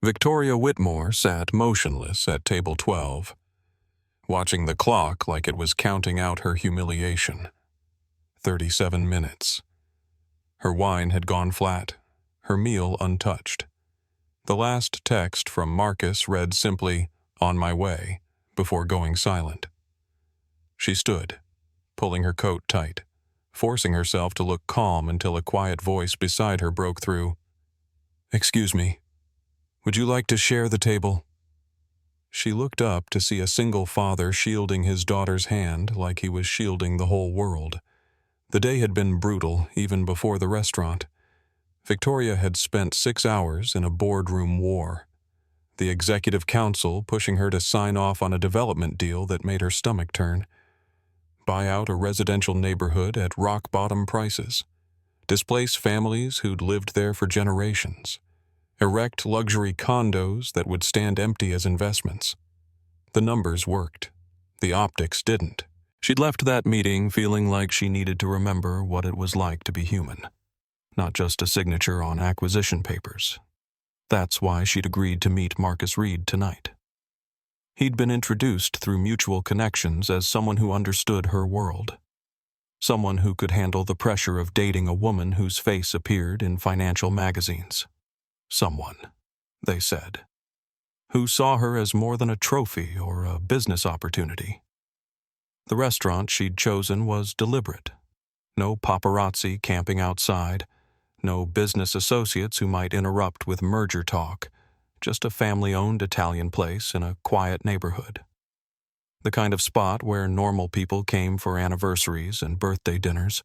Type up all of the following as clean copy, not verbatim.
Victoria Whitmore sat motionless at table 12, watching the clock like it was counting out her humiliation. 37 minutes. Her wine had gone flat, her meal untouched. The last text from Marcus read simply, "On my way," before going silent. She stood, pulling her coat tight, forcing herself to look calm until a quiet voice beside her broke through. "Excuse me. Would you like to share the table?" She looked up to see a single father shielding his daughter's hand like he was shielding the whole world. The day had been brutal even before the restaurant. Victoria had spent 6 hours in a boardroom war. The executive council pushing her to sign off on a development deal that made her stomach turn. Buy out a residential neighborhood at rock-bottom prices. Displace families who'd lived there for generations. Erect luxury condos that would stand empty as investments. The numbers worked. The optics didn't. She'd left that meeting feeling like she needed to remember what it was like to be human, not just a signature on acquisition papers. That's why she'd agreed to meet Marcus Reed tonight. He'd been introduced through mutual connections as someone who understood her world. Someone who could handle the pressure of dating a woman whose face appeared in financial magazines. Someone, they said, who saw her as more than a trophy or a business opportunity. The restaurant she'd chosen was deliberate. No paparazzi camping outside, no business associates who might interrupt with merger talk, just a family-owned Italian place in a quiet neighborhood. The kind of spot where normal people came for anniversaries and birthday dinners.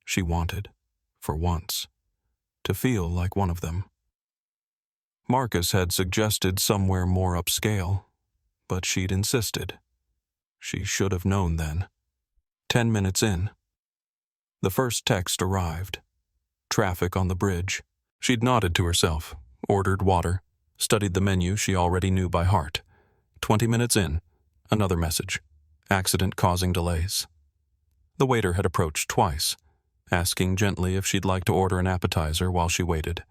She wanted, for once, to feel like one of them. Marcus had suggested somewhere more upscale, but she'd insisted. She should have known then. 10 minutes in. The first text arrived. Traffic on the bridge. She'd nodded to herself, ordered water, studied the menu she already knew by heart. 20 minutes in, another message. Accident causing delays. The waiter had approached twice, asking gently if she'd like to order an appetizer while she waited.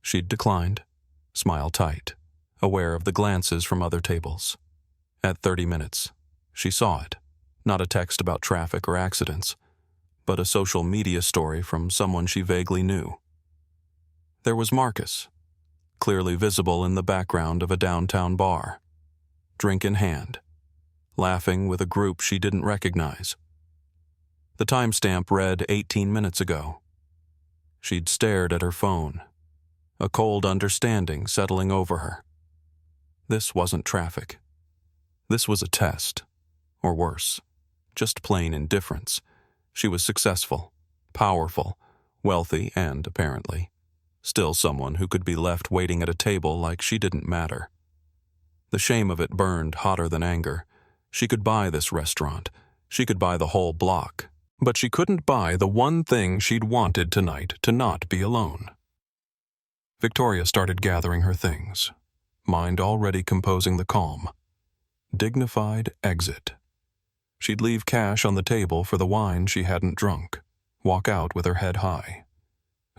She'd declined, smile tight, aware of the glances from other tables. At 30 minutes, she saw it. Not a text about traffic or accidents, but a social media story from someone she vaguely knew. There was Marcus, clearly visible in the background of a downtown bar, drink in hand, laughing with a group she didn't recognize. The timestamp read 18 minutes ago. She'd stared at her phone, a cold understanding settling over her. This wasn't traffic. This was a test, or worse, just plain indifference. She was successful, powerful, wealthy, and, apparently, still someone who could be left waiting at a table like she didn't matter. The shame of it burned hotter than anger. She could buy this restaurant. She could buy the whole block. But she couldn't buy the one thing she'd wanted tonight, to not be alone. Victoria started gathering her things, mind already composing the calm. Dignified exit. She'd leave cash on the table for the wine she hadn't drunk, walk out with her head high.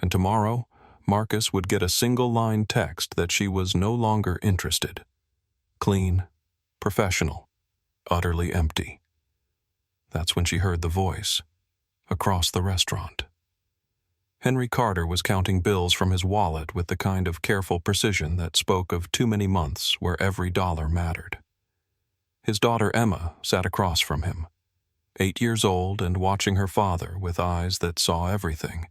And tomorrow, Marcus would get a single-line text that she was no longer interested. Clean, professional, utterly empty. That's when she heard the voice, across the restaurant. Henry Carter was counting bills from his wallet with the kind of careful precision that spoke of too many months where every dollar mattered. His daughter Emma sat across from him, 8 years old and watching her father with eyes that saw everything.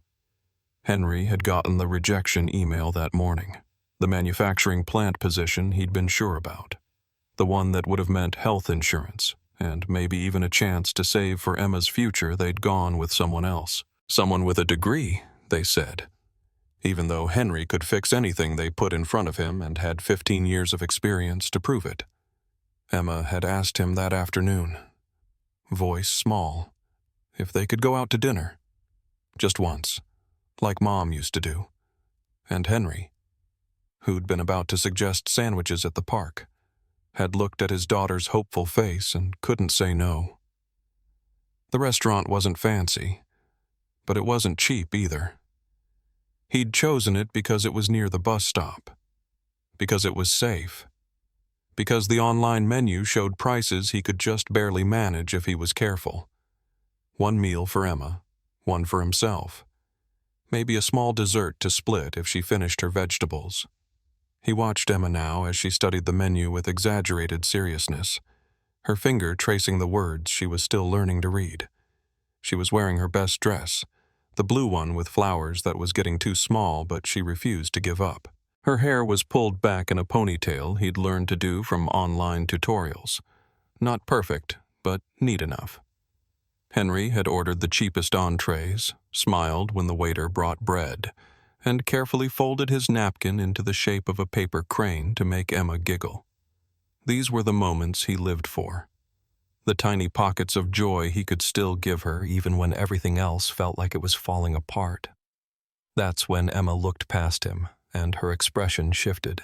Henry had gotten the rejection email that morning, the manufacturing plant position he'd been sure about, the one that would have meant health insurance, and maybe even a chance to save for Emma's future. They'd gone with someone else. Someone with a degree, they said, even though Henry could fix anything they put in front of him and had 15 years of experience to prove it. Emma had asked him that afternoon, voice small, if they could go out to dinner. Just once, like Mom used to do. And Henry, who'd been about to suggest sandwiches at the park, had looked at his daughter's hopeful face and couldn't say no. The restaurant wasn't fancy, but it wasn't cheap either. He'd chosen it because it was near the bus stop. Because it was safe. Because the online menu showed prices he could just barely manage if he was careful. One meal for Emma, one for himself. Maybe a small dessert to split if she finished her vegetables. He watched Emma now as she studied the menu with exaggerated seriousness, her finger tracing the words she was still learning to read. She was wearing her best dress, the blue one with flowers that was getting too small, but she refused to give up. Her hair was pulled back in a ponytail he'd learned to do from online tutorials. Not perfect, but neat enough. Henry had ordered the cheapest entrees, smiled when the waiter brought bread, and carefully folded his napkin into the shape of a paper crane to make Emma giggle. These were the moments he lived for. The tiny pockets of joy he could still give her even when everything else felt like it was falling apart. That's when Emma looked past him, and her expression shifted.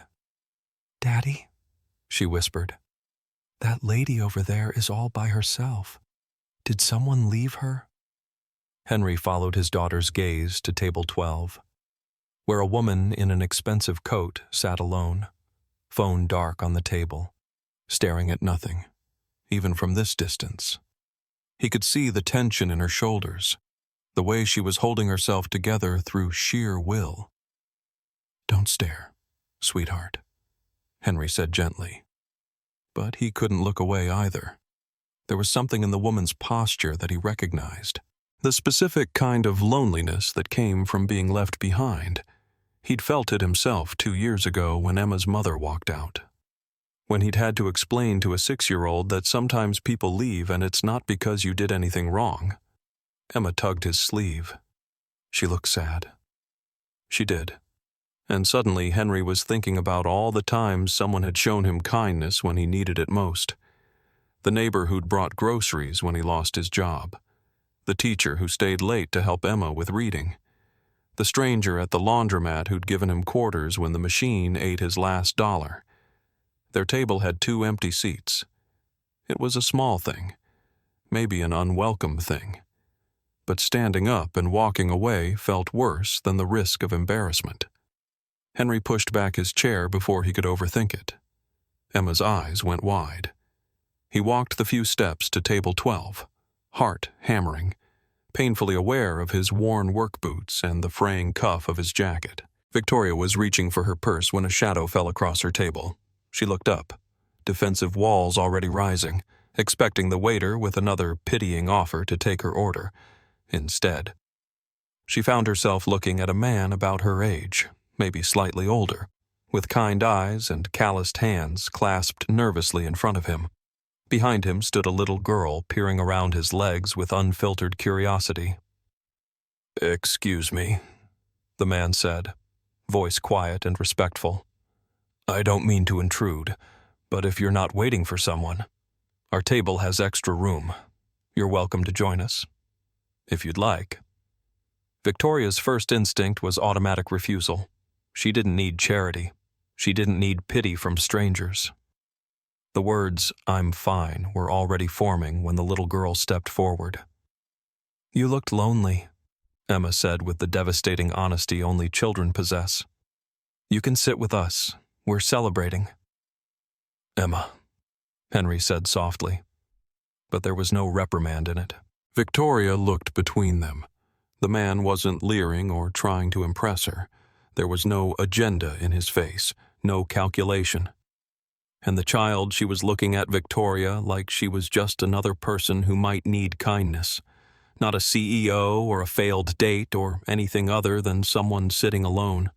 "Daddy," she whispered, "that lady over there is all by herself. Did someone leave her?" Henry followed his daughter's gaze to table 12, where a woman in an expensive coat sat alone, phone dark on the table, staring at nothing, even from this distance. He could see the tension in her shoulders, the way she was holding herself together through sheer will. "Don't stare, sweetheart," Henry said gently. But he couldn't look away either. There was something in the woman's posture that he recognized, the specific kind of loneliness that came from being left behind. He'd felt it himself 2 years ago when Emma's mother walked out. When he'd had to explain to a 6-year-old that sometimes people leave and it's not because you did anything wrong. Emma tugged his sleeve. She looked sad. She did. And suddenly Henry was thinking about all the times someone had shown him kindness when he needed it most. The neighbor who'd brought groceries when he lost his job. The teacher who stayed late to help Emma with reading. The stranger at the laundromat who'd given him quarters when the machine ate his last dollar. Their table had 2 empty seats. It was a small thing, maybe an unwelcome thing. But standing up and walking away felt worse than the risk of embarrassment. Henry pushed back his chair before he could overthink it. Emma's eyes went wide. He walked the few steps to table 12, heart hammering, painfully aware of his worn work boots and the fraying cuff of his jacket. Victoria was reaching for her purse when a shadow fell across her table. She looked up, defensive walls already rising, expecting the waiter with another pitying offer to take her order. Instead, she found herself looking at a man about her age, maybe slightly older, with kind eyes and calloused hands clasped nervously in front of him. Behind him stood a little girl peering around his legs with unfiltered curiosity. "Excuse me," the man said, voice quiet and respectful. "I don't mean to intrude, but if you're not waiting for someone, our table has extra room. You're welcome to join us, if you'd like." Victoria's first instinct was automatic refusal. She didn't need charity. She didn't need pity from strangers. The words, "I'm fine," were already forming when the little girl stepped forward. "You looked lonely," Emma said with the devastating honesty only children possess. "You can sit with us. We're celebrating." "Emma," Henry said softly, but there was no reprimand in it. Victoria looked between them. The man wasn't leering or trying to impress her. There was no agenda in his face, no calculation. And the child, she was looking at Victoria like she was just another person who might need kindness, not a CEO or a failed date or anything other than someone sitting alone.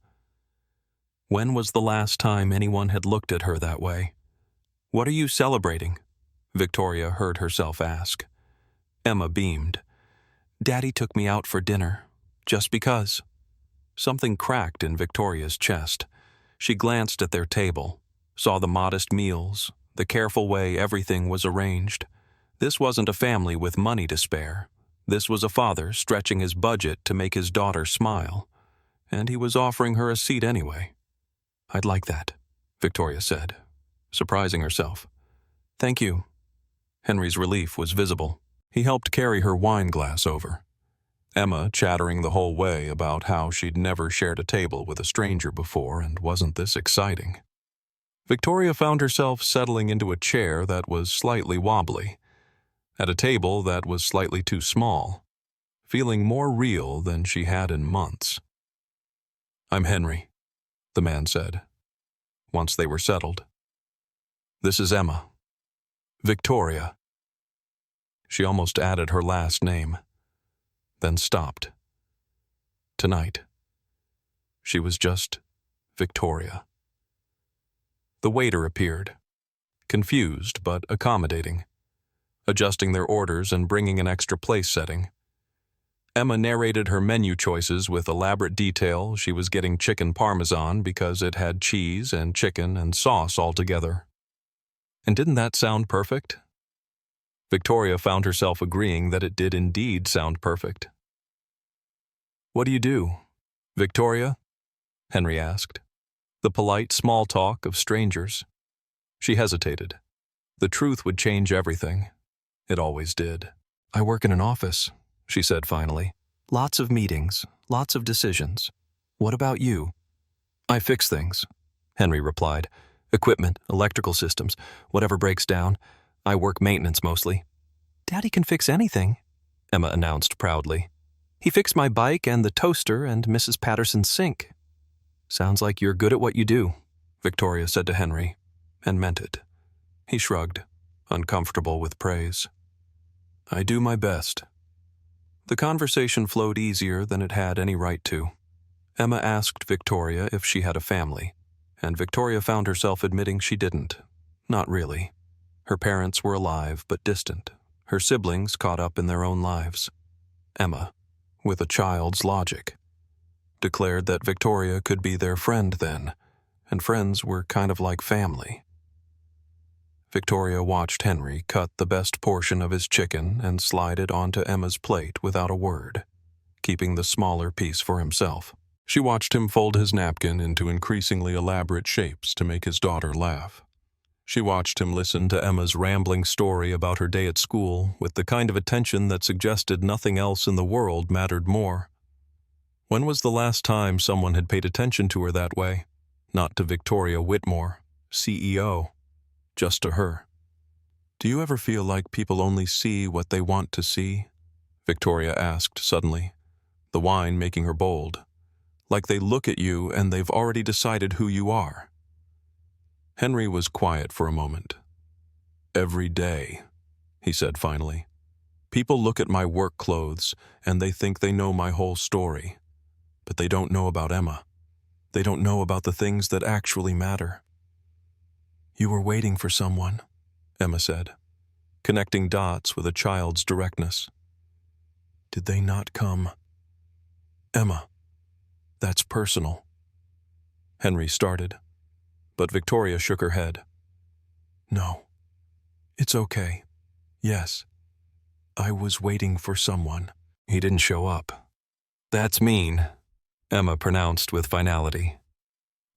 When was the last time anyone had looked at her that way? "What are you celebrating?" Victoria heard herself ask. Emma beamed. "Daddy took me out for dinner, just because." Something cracked in Victoria's chest. She glanced at their table, saw the modest meals, the careful way everything was arranged. This wasn't a family with money to spare. This was a father stretching his budget to make his daughter smile. And he was offering her a seat anyway. "I'd like that," Victoria said, surprising herself. "Thank you." Henry's relief was visible. He helped carry her wine glass over. Emma chattering the whole way about how she'd never shared a table with a stranger before and wasn't this exciting. Victoria found herself settling into a chair that was slightly wobbly, at a table that was slightly too small, feeling more real than she had in months. "I'm Henry," the man said, once they were settled. "This is Emma. Victoria." She almost added her last name, then stopped. Tonight, she was just Victoria. The waiter appeared, confused but accommodating, adjusting their orders and bringing an extra place setting. Emma narrated her menu choices with elaborate detail. She was getting chicken parmesan because it had cheese and chicken and sauce all together. And didn't that sound perfect? Victoria found herself agreeing that it did indeed sound perfect. "What do you do, Victoria?" Henry asked. The polite small talk of strangers. She hesitated. The truth would change everything. It always did. "I work in an office," she said finally. "Lots of meetings, lots of decisions. What about you?" "I fix things," Henry replied. "Equipment, electrical systems, whatever breaks down. I work maintenance mostly." "Daddy can fix anything," Emma announced proudly. "He fixed my bike and the toaster and Mrs. Patterson's sink." "Sounds like you're good at what you do," Victoria said to Henry, and meant it. He shrugged, uncomfortable with praise. "I do my best." The conversation flowed easier than it had any right to. Emma asked Victoria if she had a family, and Victoria found herself admitting she didn't. Not really. Her parents were alive but distant, her siblings caught up in their own lives. Emma, with a child's logic, declared that Victoria could be their friend then, and friends were kind of like family. Victoria watched Henry cut the best portion of his chicken and slide it onto Emma's plate without a word, keeping the smaller piece for himself. She watched him fold his napkin into increasingly elaborate shapes to make his daughter laugh. She watched him listen to Emma's rambling story about her day at school with the kind of attention that suggested nothing else in the world mattered more. When was the last time someone had paid attention to her that way? Not to Victoria Whitmore, CEO, just to her. "Do you ever feel like people only see what they want to see?" Victoria asked suddenly, the wine making her bold. "Like they look at you and they've already decided who you are." Henry was quiet for a moment. "Every day," he said finally. "People look at my work clothes and they think they know my whole story. But they don't know about Emma. They don't know about the things that actually matter." "You were waiting for someone," Emma said, connecting dots with a child's directness. "Did they not come?" "Emma, that's personal." Henry started, but Victoria shook her head. "No, it's okay. Yes, I was waiting for someone." "He didn't show up." "That's mean," Emma pronounced with finality.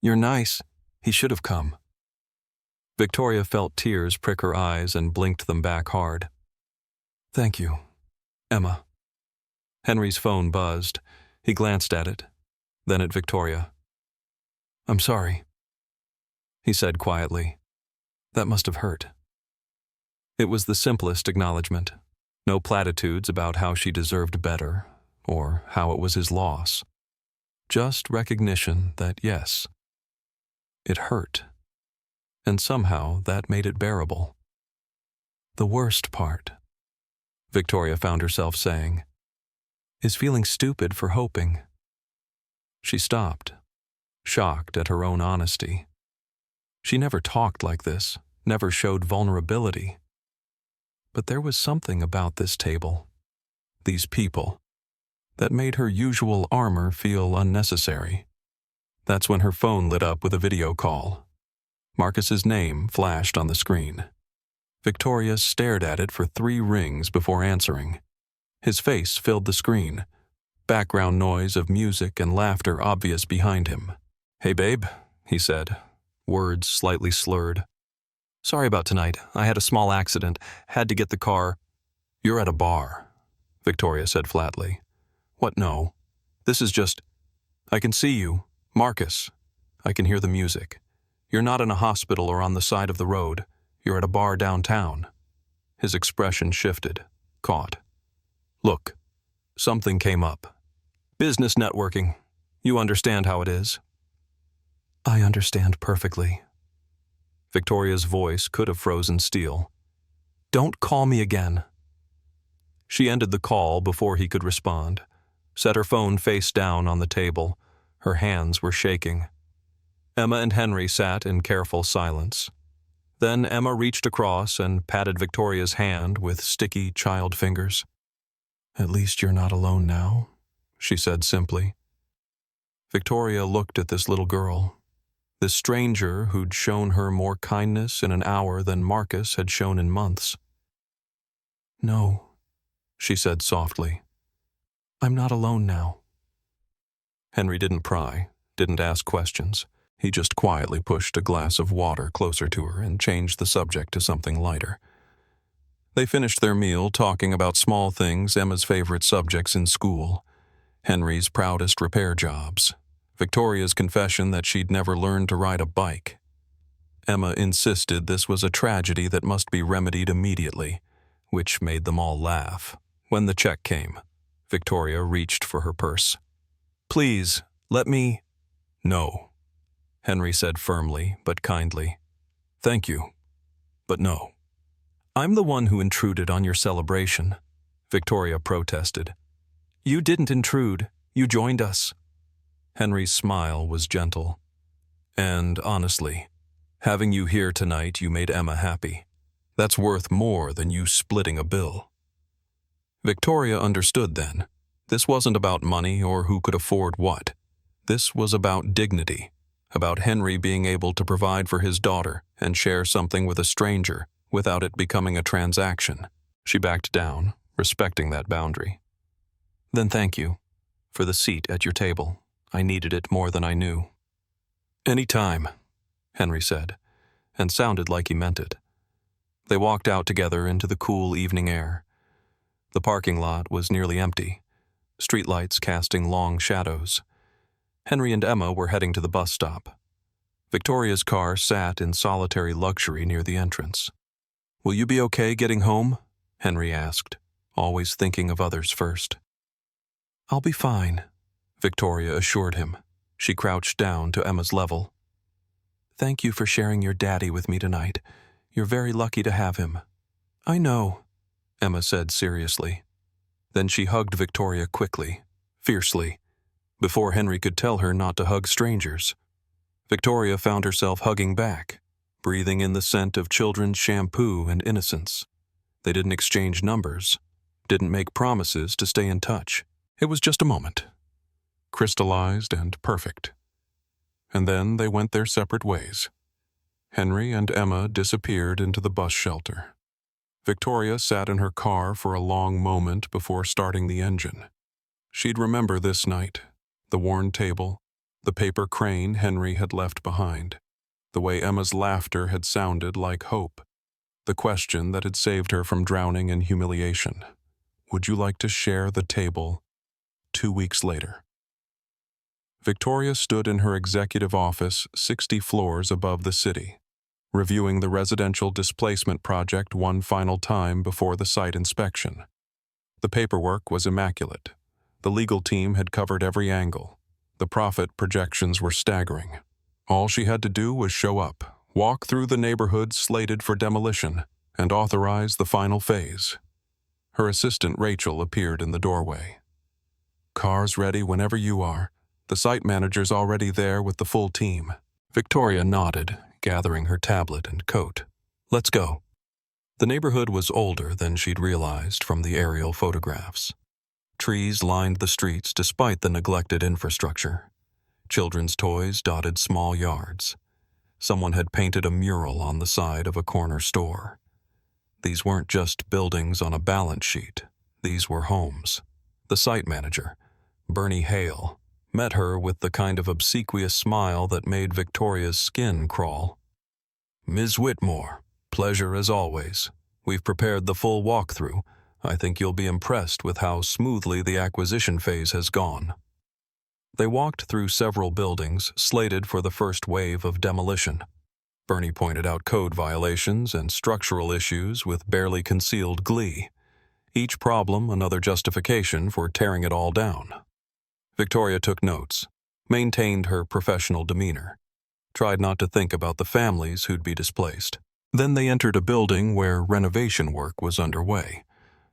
"You're nice. He should have come." Victoria felt tears prick her eyes and blinked them back hard. "Thank you, Emma." Henry's phone buzzed. He glanced at it, then at Victoria. "I'm sorry," he said quietly. "That must have hurt." It was the simplest acknowledgement. No platitudes about how she deserved better, or how it was his loss. Just recognition that yes, it hurt. And somehow that made it bearable. "The worst part," Victoria found herself saying, "is feeling stupid for hoping." She stopped, shocked at her own honesty. She never talked like this, never showed vulnerability. But there was something about this table, these people, that made her usual armor feel unnecessary. That's when her phone lit up with a video call. Marcus's name flashed on the screen. Victoria stared at it for 3 rings before answering. His face filled the screen, background noise of music and laughter obvious behind him. "Hey, babe," he said, words slightly slurred. "Sorry about tonight. I had a small accident. Had to get the car." "You're at a bar," Victoria said flatly. "What, no? This is just... I can see you, Marcus. I can hear the music. You're not in a hospital or on the side of the road. You're at a bar downtown." His expression shifted, caught. "Look, something came up. Business networking. You understand how it is." "I understand perfectly." Victoria's voice could have frozen steel. "Don't call me again." She ended the call before he could respond, set her phone face down on the table. Her hands were shaking. Emma and Henry sat in careful silence. Then Emma reached across and patted Victoria's hand with sticky child fingers. "At least you're not alone now," she said simply. Victoria looked at this little girl, this stranger who'd shown her more kindness in an hour than Marcus had shown in months. "No," she said softly. "I'm not alone now." Henry didn't pry, didn't ask questions. He just quietly pushed a glass of water closer to her and changed the subject to something lighter. They finished their meal talking about small things, Emma's favorite subjects in school, Henry's proudest repair jobs, Victoria's confession that she'd never learned to ride a bike. Emma insisted this was a tragedy that must be remedied immediately, which made them all laugh. When the check came, Victoria reached for her purse. "Please, let me—" "No," Henry said firmly but kindly. "Thank you, but no." "I'm the one who intruded on your celebration," Victoria protested. "You didn't intrude. You joined us." Henry's smile was gentle. "And honestly, having you here tonight, you made Emma happy. That's worth more than you splitting a bill." Victoria understood then. This wasn't about money or who could afford what. This was about dignity, about Henry being able to provide for his daughter and share something with a stranger without it becoming a transaction. She backed down, respecting that boundary. "Then thank you for the seat at your table. I needed it more than I knew." "Any time," Henry said, and sounded like he meant it. They walked out together into the cool evening air. The parking lot was nearly empty, streetlights casting long shadows. Henry and Emma were heading to the bus stop. Victoria's car sat in solitary luxury near the entrance. "Will you be okay getting home?" Henry asked, always thinking of others first. "I'll be fine," Victoria assured him. She crouched down to Emma's level. "Thank you for sharing your daddy with me tonight. You're very lucky to have him." "I know," Emma said seriously. Then she hugged Victoria quickly, fiercely, before Henry could tell her not to hug strangers. Victoria found herself hugging back, breathing in the scent of children's shampoo and innocence. They didn't exchange numbers, didn't make promises to stay in touch. It was just a moment, crystallized and perfect. And then they went their separate ways. Henry and Emma disappeared into the bus shelter. Victoria sat in her car for a long moment before starting the engine. She'd remember this night, the worn table, the paper crane Henry had left behind, the way Emma's laughter had sounded like hope, the question that had saved her from drowning in humiliation. Would you like to share the table? 2 weeks later. Victoria stood in her executive office 60 floors above the city, reviewing the residential displacement project one final time before the site inspection. The paperwork was immaculate. The legal team had covered every angle. The profit projections were staggering. All she had to do was show up, walk through the neighborhood slated for demolition, and authorize the final phase. Her assistant Rachel appeared in the doorway. "Car's ready whenever you are. The site manager's already there with the full team." Victoria nodded, gathering her tablet and coat. "Let's go." The neighborhood was older than she'd realized from the aerial photographs. Trees lined the streets despite the neglected infrastructure. Children's toys dotted small yards. Someone had painted a mural on the side of a corner store. These weren't just buildings on a balance sheet. These were homes. The site manager, Bernie Hale, met her with the kind of obsequious smile that made Victoria's skin crawl. "Ms. Whitmore, pleasure as always. We've prepared the full walkthrough. I think you'll be impressed with how smoothly the acquisition phase has gone." They walked through several buildings slated for the first wave of demolition. Bernie pointed out code violations and structural issues with barely concealed glee. Each problem another justification for tearing it all down. Victoria took notes, maintained her professional demeanor, tried not to think about the families who'd be displaced. Then they entered a building where renovation work was underway,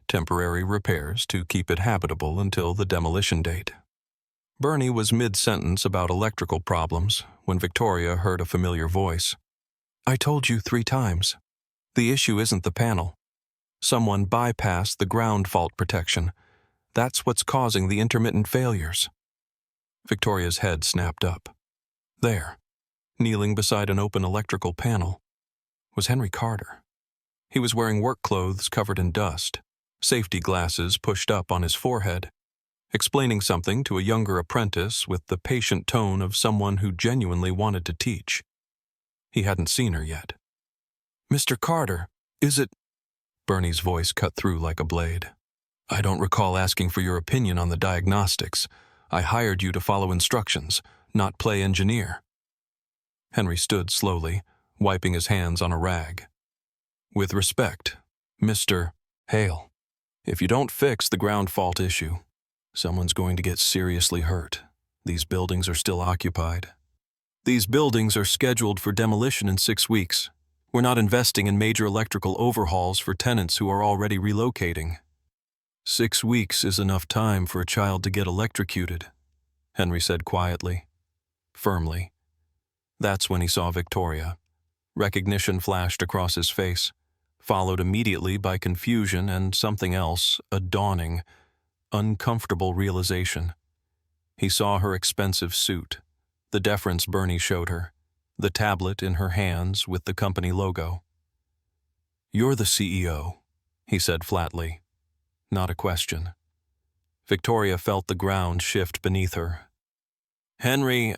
temporary repairs to keep it habitable until the demolition date. Bernie was mid-sentence about electrical problems when Victoria heard a familiar voice. "I told you 3 times. The issue isn't the panel. Someone bypassed the ground fault protection. That's what's causing the intermittent failures." Victoria's head snapped up. There, kneeling beside an open electrical panel, was Henry Carter. He was wearing work clothes covered in dust, safety glasses pushed up on his forehead, explaining something to a younger apprentice with the patient tone of someone who genuinely wanted to teach. He hadn't seen her yet. "Mr. Carter, is it—" Bernie's voice cut through like a blade. "I don't recall asking for your opinion on the diagnostics. I hired you to follow instructions, not play engineer." Henry stood slowly, wiping his hands on a rag. "With respect, Mr. Hale, if you don't fix the ground fault issue, someone's going to get seriously hurt. These buildings are still occupied. These buildings are scheduled for demolition in 6 weeks. We're not investing in major electrical overhauls for tenants who are already relocating. 6 weeks is enough time for a child to get electrocuted," Henry said quietly, firmly. That's when he saw Victoria. Recognition flashed across his face, followed immediately by confusion and something else, a dawning, uncomfortable realization. He saw her expensive suit, the deference Bernie showed her, the tablet in her hands with the company logo. "You're the CEO," he said flatly. Not a question. Victoria felt the ground shift beneath her. "Henry,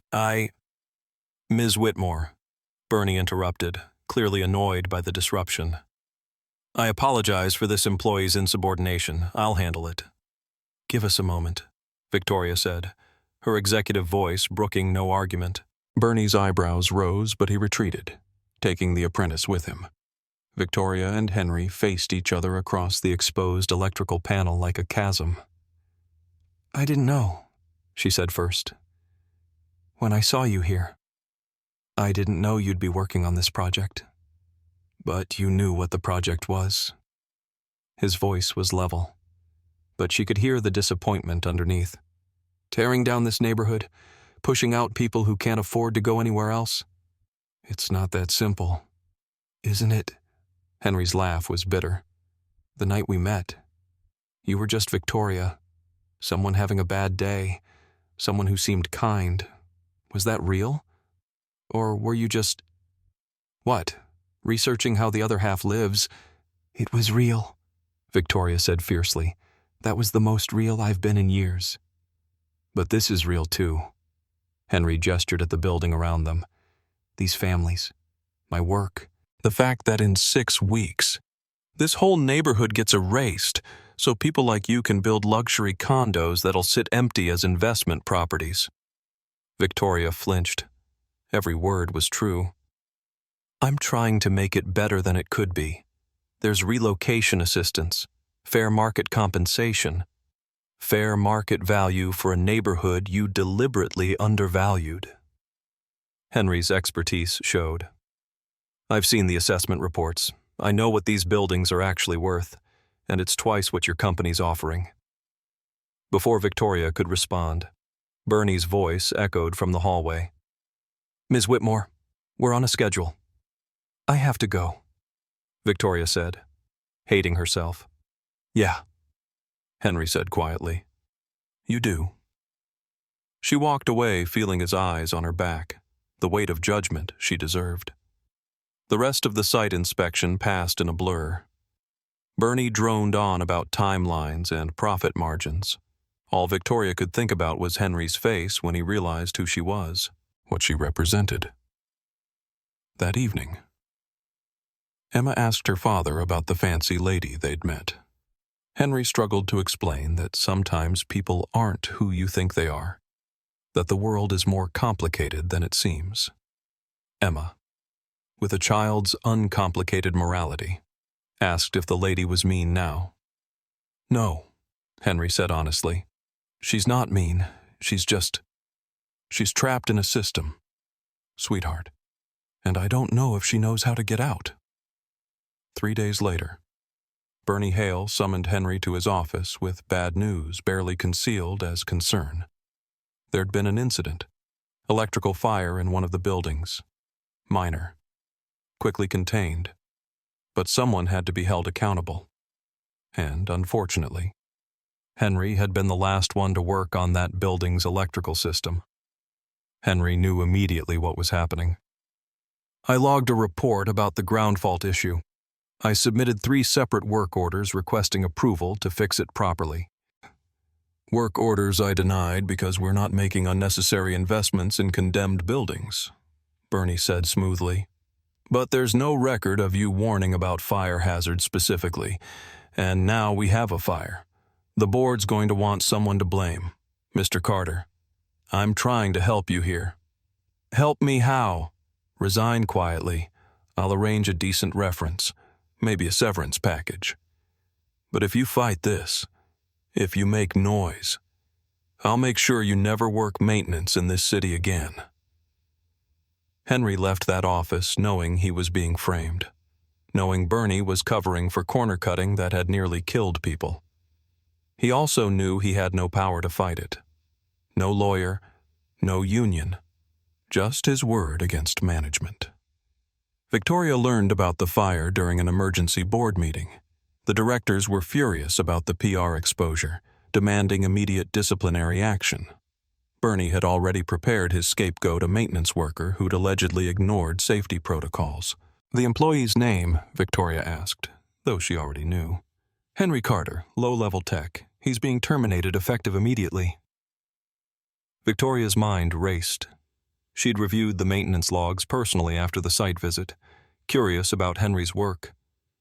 Ms. Whitmore," Bernie interrupted, clearly annoyed by the disruption. "I apologize for this employee's insubordination. I'll handle it." "Give us a moment," Victoria said, her executive voice brooking no argument. Bernie's eyebrows rose, but he retreated, taking the apprentice with him. Victoria and Henry faced each other across the exposed electrical panel like a chasm. "I didn't know," she said first. "When I saw you here, I didn't know you'd be working on this project. But you knew what the project was." His voice was level, but she could hear the disappointment underneath. "Tearing down this neighborhood, pushing out people who can't afford to go anywhere else? It's not that simple, isn't it?" Henry's laugh was bitter. "The night we met, you were just Victoria, someone having a bad day, someone who seemed kind. Was that real? Or were you just—" "What? Researching how the other half lives?" "It was real," Victoria said fiercely. "That was the most real I've been in years." "But this is real too." Henry gestured at the building around them. "These families, my work, the fact that in 6 weeks, this whole neighborhood gets erased so people like you can build luxury condos that'll sit empty as investment properties." Victoria flinched. Every word was true. "I'm trying to make it better than it could be. There's relocation assistance, fair market compensation, fair market value for a neighborhood you deliberately undervalued." Henry's expertise showed. "I've seen the assessment reports. I know what these buildings are actually worth, and it's twice what your company's offering." Before Victoria could respond, Bernie's voice echoed from the hallway. "Ms. Whitmore, we're on a schedule." "I have to go," Victoria said, hating herself. "Yeah," Henry said quietly. "You do." She walked away feeling his eyes on her back, the weight of judgment she deserved. The rest of the site inspection passed in a blur. Bernie droned on about timelines and profit margins. All Victoria could think about was Henry's face when he realized who she was, what she represented. That evening, Emma asked her father about the fancy lady they'd met. Henry struggled to explain that sometimes people aren't who you think they are, that the world is more complicated than it seems. Emma, with a child's uncomplicated morality. Asked if the lady was mean now. "No," Henry said honestly. "She's not mean. She's trapped in a system, sweetheart. And I don't know if she knows how to get out." 3 days later, Bernie Hale summoned Henry to his office with bad news barely concealed as concern. There'd been an incident, electrical fire in one of the buildings. Minor, quickly contained, but someone had to be held accountable. And, unfortunately, Henry had been the last one to work on that building's electrical system. Henry knew immediately what was happening. "I logged a report about the ground fault issue. I submitted 3 separate work orders requesting approval to fix it properly. Work orders I denied because we're not making unnecessary investments in condemned buildings," Bernie said smoothly. "But there's no record of you warning about fire hazards specifically, and now we have a fire. The board's going to want someone to blame. Mr. Carter, I'm trying to help you here." "Help me how?" "Resign quietly. I'll arrange a decent reference, maybe a severance package. But if you fight this, if you make noise, I'll make sure you never work maintenance in this city again." Henry left that office knowing he was being framed, knowing Bernie was covering for corner cutting that had nearly killed people. He also knew he had no power to fight it. No lawyer, no union, just his word against management. Victoria learned about the fire during an emergency board meeting. The directors were furious about the PR exposure, demanding immediate disciplinary action. Bernie had already prepared his scapegoat, a maintenance worker who'd allegedly ignored safety protocols. "The employee's name?" Victoria asked, though she already knew. "Henry Carter, low-level tech. He's being terminated effective immediately." Victoria's mind raced. She'd reviewed the maintenance logs personally after the site visit, curious about Henry's work.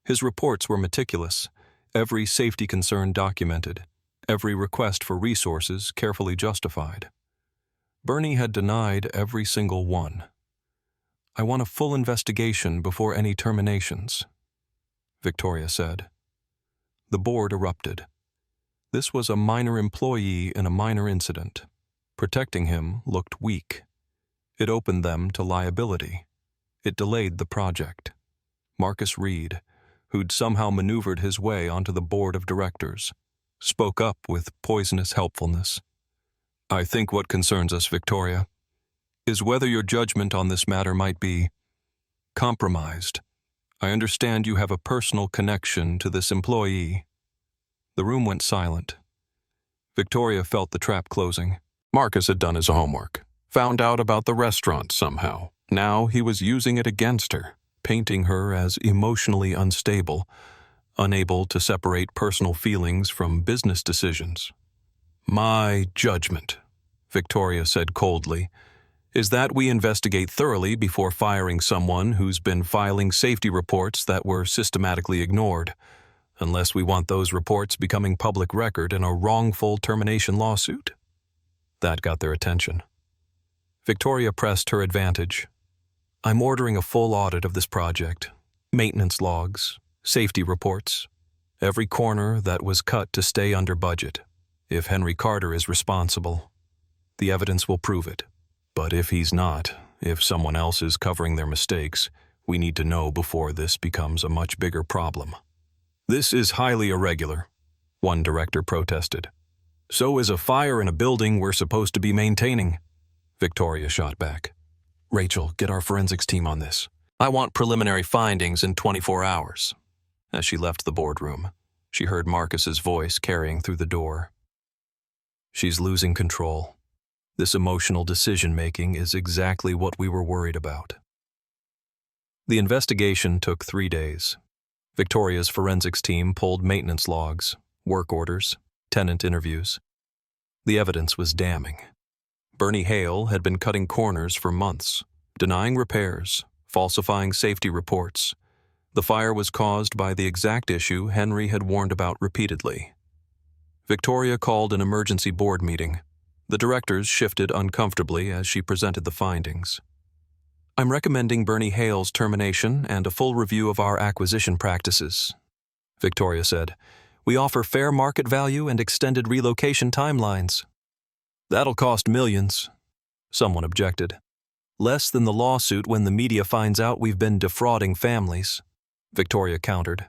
His reports were meticulous, every safety concern documented, every request for resources carefully justified. Bernie had denied every single one. "I want a full investigation before any terminations," Victoria said. The board erupted. This was a minor employee in a minor incident. Protecting him looked weak. It opened them to liability. It delayed the project. Marcus Reed, who'd somehow maneuvered his way onto the board of directors, spoke up with poisonous helpfulness. "I think what concerns us, Victoria, is whether your judgment on this matter might be compromised. I understand you have a personal connection to this employee." The room went silent. Victoria felt the trap closing. Marcus had done his homework, found out about the restaurant somehow. Now he was using it against her, painting her as emotionally unstable, unable to separate personal feelings from business decisions. "My judgment," Victoria said coldly, "is that we investigate thoroughly before firing someone who's been filing safety reports that were systematically ignored, unless we want those reports becoming public record in a wrongful termination lawsuit." That got their attention. Victoria pressed her advantage. "I'm ordering a full audit of this project. Maintenance logs, safety reports, every corner that was cut to stay under budget. If Henry Carter is responsible, the evidence will prove it. But if he's not, if someone else is covering their mistakes, we need to know before this becomes a much bigger problem." "This is highly irregular," one director protested. "So is a fire in a building we're supposed to be maintaining," Victoria shot back. "Rachel, get our forensics team on this. I want preliminary findings in 24 hours. As she left the boardroom, she heard Marcus's voice carrying through the door. "She's losing control. This emotional decision-making is exactly what we were worried about." The investigation took 3 days. Victoria's forensics team pulled maintenance logs, work orders, tenant interviews. The evidence was damning. Bernie Hale had been cutting corners for months, denying repairs, falsifying safety reports. The fire was caused by the exact issue Henry had warned about repeatedly. Victoria called an emergency board meeting. The directors shifted uncomfortably as she presented the findings. I'm recommending Bernie Hale's termination and a full review of our acquisition practices, Victoria said. We offer fair market value and extended relocation timelines. That'll cost millions, someone objected. Less than the lawsuit when the media finds out we've been defrauding families, Victoria countered.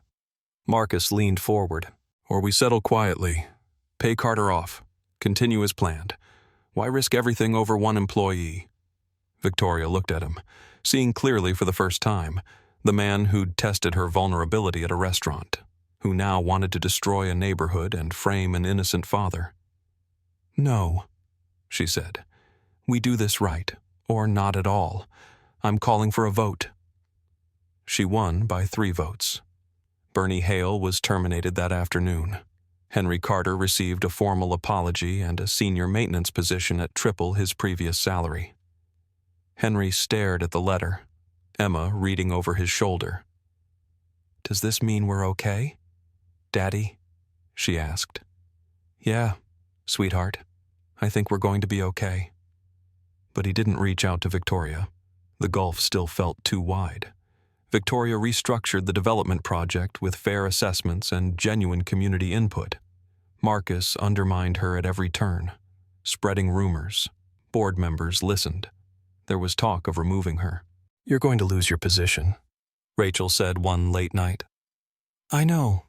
Marcus leaned forward. Or we settle quietly, pay Carter off, continue as planned. Why risk everything over one employee? Victoria looked at him, seeing clearly for the first time, the man who'd tested her vulnerability at a restaurant, who now wanted to destroy a neighborhood and frame an innocent father. No, she said. We do this right, or not at all. I'm calling for a vote. She won by 3 votes. Bernie Hale was terminated that afternoon. Henry Carter received a formal apology and a senior maintenance position at triple his previous salary. Henry stared at the letter, Emma reading over his shoulder. Does this mean we're okay, Daddy? She asked. Yeah, sweetheart. I think we're going to be okay. But he didn't reach out to Victoria. The gulf still felt too wide. Victoria restructured the development project with fair assessments and genuine community input. Marcus undermined her at every turn, spreading rumors. Board members listened. There was talk of removing her. You're going to lose your position, Rachel said one late night. I know,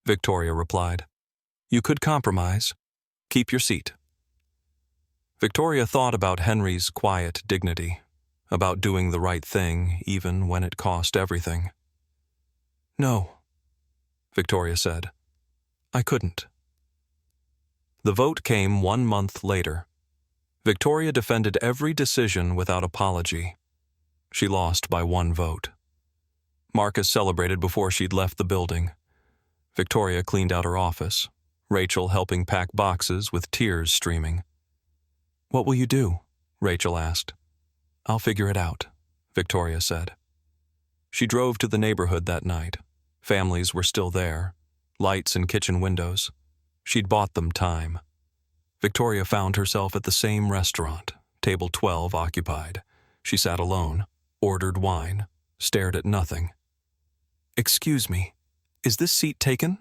Victoria replied. You could compromise. Keep your seat. Victoria thought about Henry's quiet dignity, about doing the right thing even when it cost everything. No, Victoria said. I couldn't. The vote came 1 month later. Victoria defended every decision without apology. She lost by 1 vote. Marcus celebrated before she'd left the building. Victoria cleaned out her office, Rachel helping pack boxes with tears streaming. What will you do? Rachel asked. I'll figure it out, Victoria said. She drove to the neighborhood that night. Families were still there, lights in kitchen windows. She'd bought them time. Victoria found herself at the same restaurant, table 12 occupied. She sat alone, ordered wine, stared at nothing. Excuse me, is this seat taken?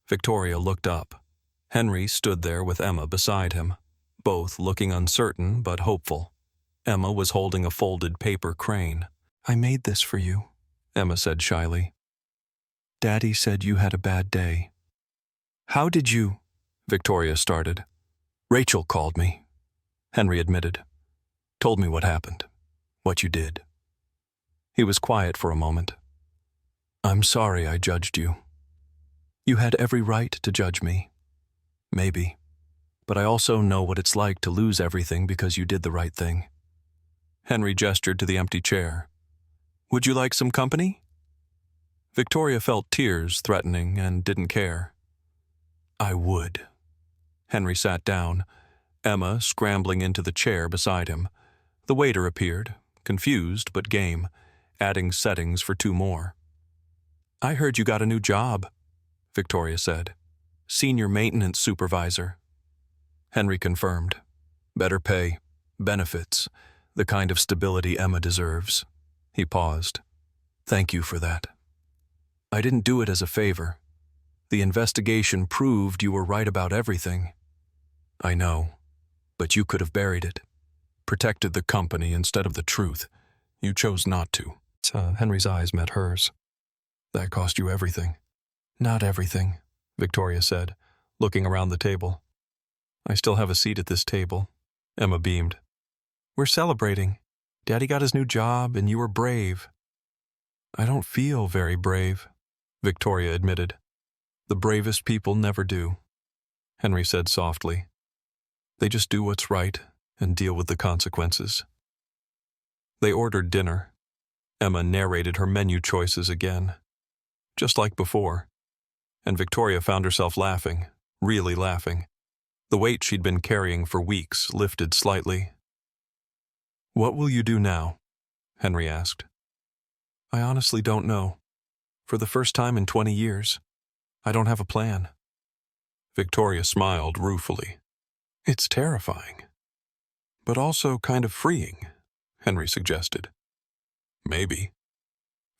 Victoria looked up. Henry stood there with Emma beside him, both looking uncertain but hopeful. Emma was holding a folded paper crane. I made this for you, Emma said shyly. Daddy said you had a bad day. How did you? Victoria started. Rachel called me, Henry admitted. Told me what happened, what you did. He was quiet for a moment. I'm sorry I judged you. You had every right to judge me. Maybe. But I also know what it's like to lose everything because you did the right thing. Henry gestured to the empty chair. Would you like some company? Victoria felt tears threatening and didn't care. I would. Henry sat down, Emma scrambling into the chair beside him. The waiter appeared, confused but game, adding settings for 2 more. I heard you got a new job, Victoria said. Senior maintenance supervisor. Henry confirmed. Better pay, benefits, the kind of stability Emma deserves. He paused. Thank you for that. I didn't do it as a favor. The investigation proved you were right about everything. I know, but you could have buried it. Protected the company instead of the truth. You chose not to. Henry's eyes met hers. That cost you everything. Not everything, Victoria said, looking around the table. I still have a seat at this table. Emma beamed. We're celebrating. Daddy got his new job and you were brave. I don't feel very brave, Victoria admitted. The bravest people never do, Henry said softly. They just do what's right and deal with the consequences. They ordered dinner. Emma narrated her menu choices again, just like before, and Victoria found herself laughing, really laughing. The weight she'd been carrying for weeks lifted slightly. What will you do now? Henry asked. I honestly don't know. For the first time in 20 years, I don't have a plan. Victoria smiled ruefully. It's terrifying, but also kind of freeing, Henry suggested. Maybe.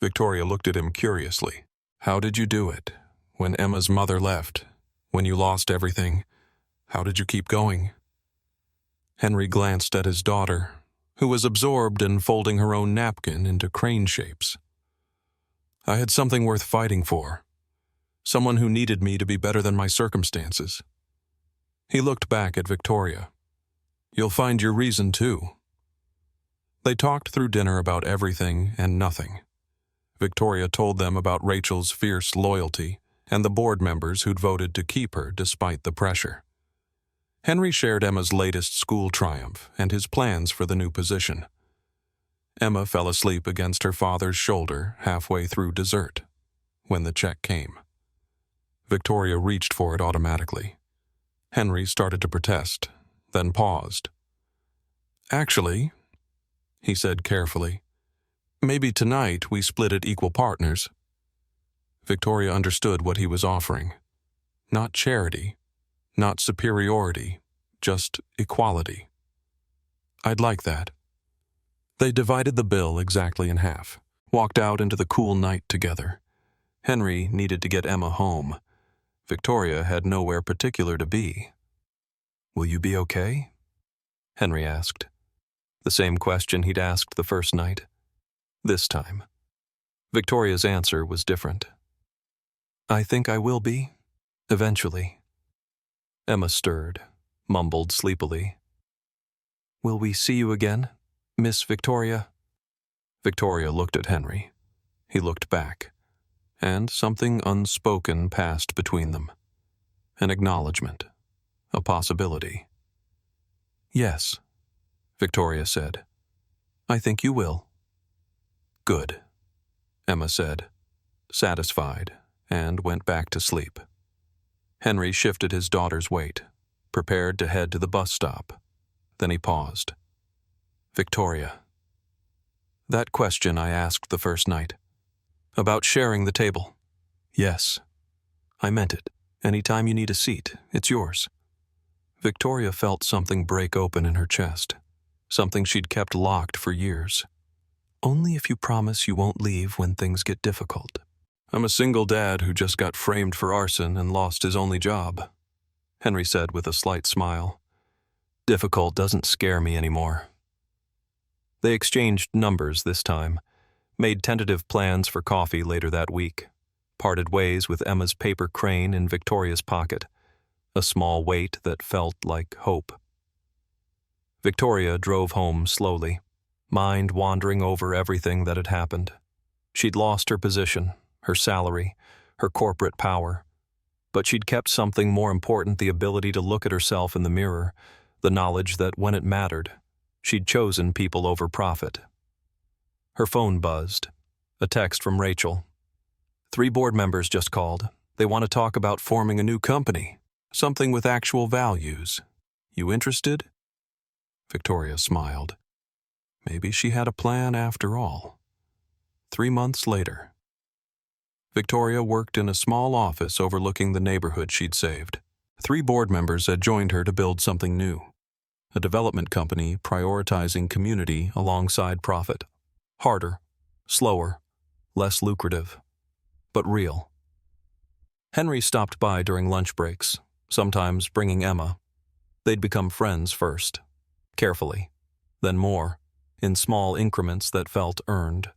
Victoria looked at him curiously. How did you do it? When Emma's mother left? When you lost everything? How did you keep going? Henry glanced at his daughter, who was absorbed in folding her own napkin into crane shapes. I had something worth fighting for. Someone who needed me to be better than my circumstances. He looked back at Victoria. You'll find your reason, too. They talked through dinner about everything and nothing. Victoria told them about Rachel's fierce loyalty and the board members who'd voted to keep her despite the pressure. Henry shared Emma's latest school triumph and his plans for the new position. Emma fell asleep against her father's shoulder halfway through dessert when the check came. Victoria reached for it automatically. Henry started to protest, then paused. Actually, he said carefully, maybe tonight we split it equal partners. Victoria understood what he was offering. Not charity, not superiority, just equality. I'd like that. They divided the bill exactly in half, walked out into the cool night together. Henry needed to get Emma home. Victoria had nowhere particular to be. Will you be okay? Henry asked. The same question he'd asked the first night. This time, Victoria's answer was different. I think I will be, eventually. Emma stirred, mumbled sleepily. Will we see you again, Miss Victoria? Victoria looked at Henry. He looked back, and something unspoken passed between them. An acknowledgement, a possibility. Yes, Victoria said. I think you will. Good, Emma said, satisfied, and went back to sleep. Henry shifted his daughter's weight, prepared to head to the bus stop. Then he paused. Victoria. That question I asked the first night. About sharing the table. Yes. I meant it. Anytime you need a seat, it's yours. Victoria felt something break open in her chest. Something she'd kept locked for years. Only if you promise you won't leave when things get difficult. I'm a single dad who just got framed for arson and lost his only job, Henry said with a slight smile. Difficult doesn't scare me anymore. They exchanged numbers this time, made tentative plans for coffee later that week, parted ways with Emma's paper crane in Victoria's pocket, a small weight that felt like hope. Victoria drove home slowly, mind wandering over everything that had happened. She'd lost her position, her salary, her corporate power, but she'd kept something more important, the ability to look at herself in the mirror, the knowledge that when it mattered, she'd chosen people over profit. Her phone buzzed. A text from Rachel. 3 board members just called. They want to talk about forming a new company, something with actual values. You interested? Victoria smiled. Maybe she had a plan after all. 3 months later. Victoria worked in a small office overlooking the neighborhood she'd saved. 3 board members had joined her to build something new. A development company prioritizing community alongside profit. Harder, slower, less lucrative, but real. Henry stopped by during lunch breaks, sometimes bringing Emma. They'd become friends first, carefully, then more, in small increments that felt earned.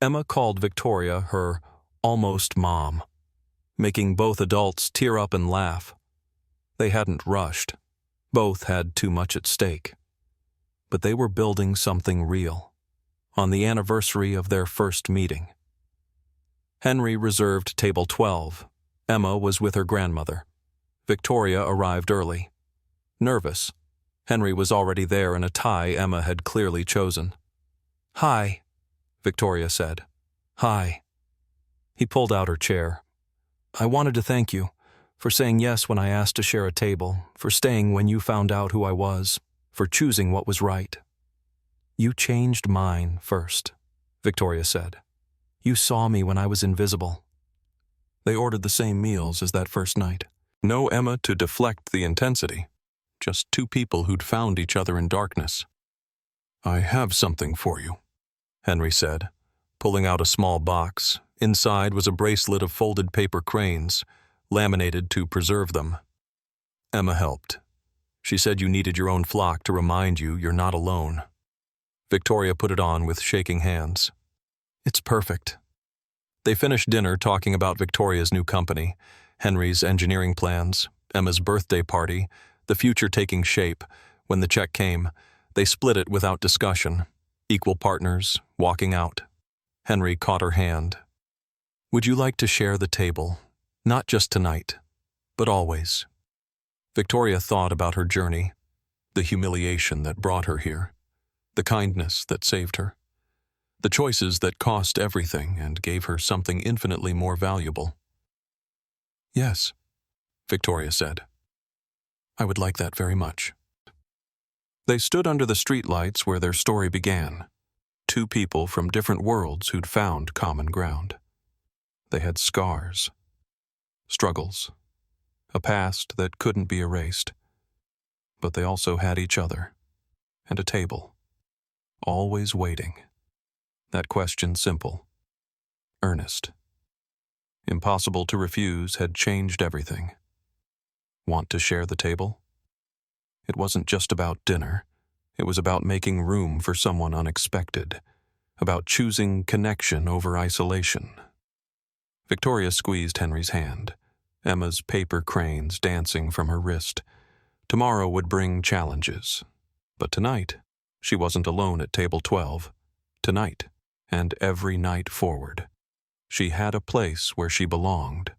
Emma called Victoria her almost mom, making both adults tear up and laugh. They hadn't rushed. Both had too much at stake. But they were building something real, on the anniversary of their first meeting. Henry reserved table 12. Emma was with her grandmother. Victoria arrived early. Nervous, Henry was already there in a tie Emma had clearly chosen. Hi, Victoria said. Hi. He pulled out her chair. I wanted to thank you for saying yes when I asked to share a table, for staying when you found out who I was, for choosing what was right. You changed mine first, Victoria said. You saw me when I was invisible. They ordered the same meals as that first night. No Emma to deflect the intensity. Just 2 people who'd found each other in darkness. I have something for you, Henry said, pulling out a small box. Inside was a bracelet of folded paper cranes, laminated to preserve them. Emma helped. She said you needed your own flock to remind you you're not alone. Victoria put it on with shaking hands. It's perfect. They finished dinner talking about Victoria's new company, Henry's engineering plans, Emma's birthday party, the future taking shape. When the check came, they split it without discussion, equal partners, walking out. Henry caught her hand. Would you like to share the table? Not just tonight, but always. Victoria thought about her journey, the humiliation that brought her here, the kindness that saved her, the choices that cost everything and gave her something infinitely more valuable. Yes, Victoria said. I would like that very much. They stood under the streetlights where their story began, two people from different worlds who'd found common ground. They had scars, struggles, a past that couldn't be erased. But they also had each other, and a table, always waiting. That question simple, earnest, impossible to refuse, had changed everything. Want to share the table? It wasn't just about dinner. It was about making room for someone unexpected, about choosing connection over isolation. Victoria squeezed Henry's hand, Emma's paper cranes dancing from her wrist. Tomorrow would bring challenges. But tonight, she wasn't alone at table 12. Tonight, and every night forward, she had a place where she belonged.